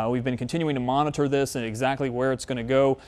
We've been continuing to monitor this and exactly where it's going to go.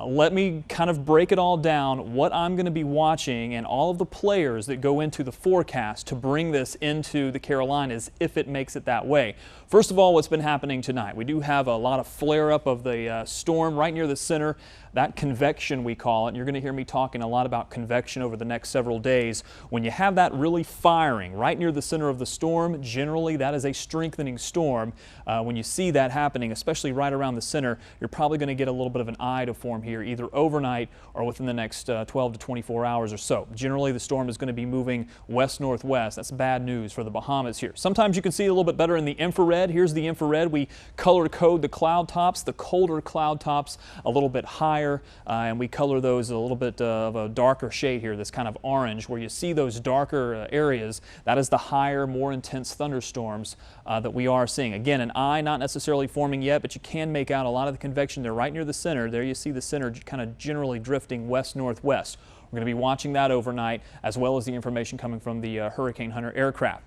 Let me kind of break it all down, what I'm going to be watching and all of the players that go into the forecast to bring this into the Carolinas if it makes it that way. First of all, what's been happening tonight? We do have a lot of flare-up of the storm right near the center. That convection, we call it, and you're going to hear me talking a lot about convection over the next several days. When you have that really firing right near the center of the storm, generally that is a strengthening storm. When you see that happening, especially right around the center, you're probably going to get a little bit of an eye to form here, either overnight or within the next 12 to 24 hours or so. Generally, the storm is going to be moving west-northwest. That's bad news for the Bahamas here. Sometimes you can see a little bit better in the infrared. Here's the infrared. We color code the cloud tops, the colder cloud tops a little bit higher. And we color those a little bit of a darker shade here, this kind of orange, where you see those darker areas. That is the higher, more intense thunderstorms that we are seeing. Again, an eye not necessarily forming yet, but you can make out a lot of the convection there right near the center. There you see the center kind of generally drifting west-northwest. We're going to be watching that overnight, as well as the information coming from the Hurricane Hunter aircraft.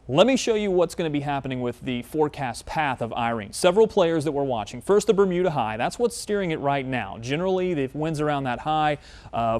Let me show you what's going to be happening with the forecast path of Irene. Several players that we're watching. First, the Bermuda high. That's what's steering it right now. Generally, the winds around that high,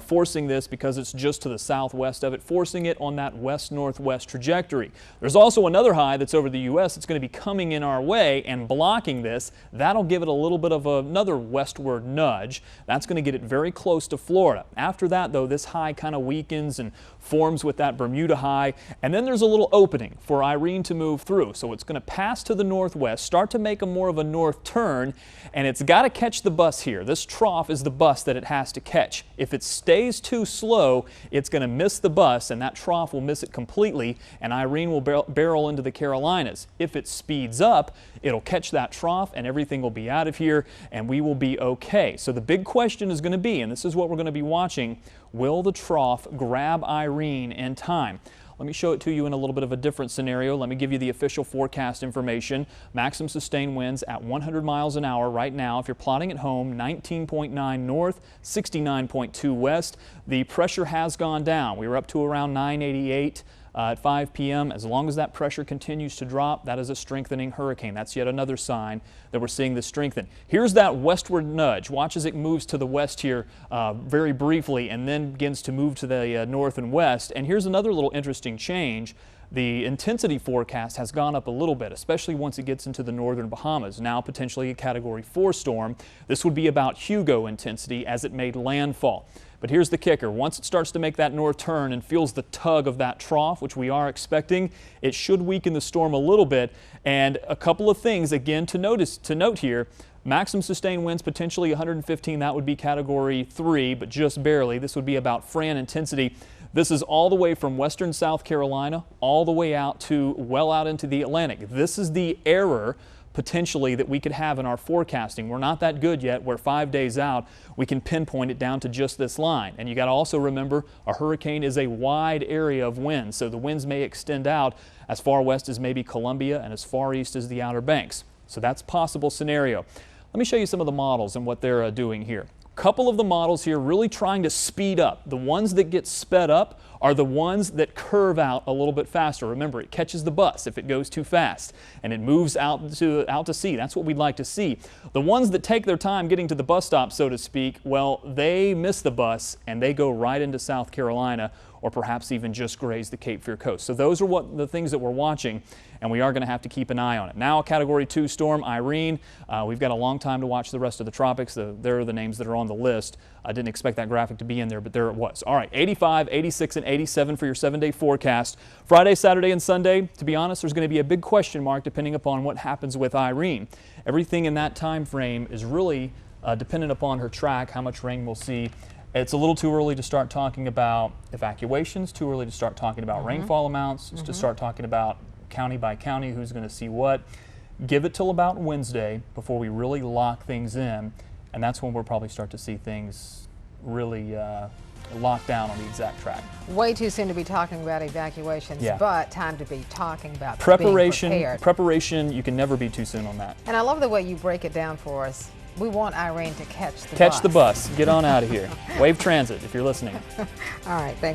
forcing this because it's just to the southwest of it, forcing it on that west-northwest trajectory. There's also another high that's over the U.S. that's going to be coming in our way and blocking this. That'll give it a little bit of another westward nudge. That's going to get it very close to Florida. After that, though, this high kind of weakens and forms with that Bermuda high, and then there's a little opening for Irene to move through. So it's going to pass to the northwest, start to make a more of a north turn, and it's got to catch the bus here. This trough is the bus that it has to catch. If it stays too slow, it's going to miss the bus, and that trough will miss it completely, and Irene will barrel into the Carolinas. If it speeds up, it'll catch that trough, and everything will be out of here, and we will be okay. So the big question is going to be, and this is what we're going to be watching, will the trough grab Irene in time? Let me show it to you in a little bit of a different scenario. Let me give you the official forecast information. Maximum sustained winds at 100 miles an hour right now. If you're plotting at home, 19.9 north, 69.2 west. The pressure has gone down. We were up to around 988. At 5 p.m. As long as that pressure continues to drop, that is a strengthening hurricane. That's yet another sign that we're seeing this strengthen. Here's that westward nudge. Watch as it moves to the west here very briefly and then begins to move to the north and west. And here's another little interesting change. The intensity forecast has gone up a little bit, especially once it gets into the northern Bahamas. Now potentially a Category 4 storm. This would be about Hugo intensity as it made landfall. But here's the kicker. Once it starts to make that north turn and feels the tug of that trough, which we are expecting, it should weaken the storm a little bit. And a couple of things, again, to note here. Maximum sustained winds potentially 115. That would be Category 3, but just barely. This would be about Fran intensity. This is all the way from western South Carolina all the way out to well out into the Atlantic. This is the error potentially that we could have in our forecasting. We're not that good yet. We're 5 days out. We can pinpoint it down to just this line. And you got to also remember a hurricane is a wide area of wind, so the winds may extend out as far west as maybe Columbia and as far east as the Outer Banks. So that's a possible scenario. Let me show you some of the models and what they're doing here. Couple of the models here really trying to speed up. The ones that get sped up are the ones that curve out a little bit faster. Remember, it catches the bus if it goes too fast and it moves out to sea. That's what we'd like to see. The ones that take their time getting to the bus stop, so to speak, well, they miss the bus and they go right into South Carolina or perhaps even just graze the Cape Fear coast. So those are the things that we're watching, and we are going to have to keep an eye on it. Now a Category 2 storm, Irene. We've got a long time to watch the rest of the tropics. There are the names that are on the list. I didn't expect that graphic to be in there, but there it was. All right, 85, 86, and 87 for your 7-day forecast. Friday, Saturday, and Sunday, to be honest, there's going to be a big question mark depending upon what happens with Irene. Everything in that time frame is really dependent upon her track, how much rain we'll see. It's a little too early to start talking about evacuations, too early to start talking about rainfall amounts, to start talking about county by county, who's going to see what. Give it till about Wednesday before we really lock things in, and that's when we'll probably start to see things really locked down on the exact track. Way too soon to be talking about evacuations, but time to be talking about preparation. Being prepared. Preparation, you can never be too soon on that. And I love the way you break it down for us. We want Irene to catch the bus. Catch the bus. Get on out of here. Wave Transit, if you're listening. All right, thanks.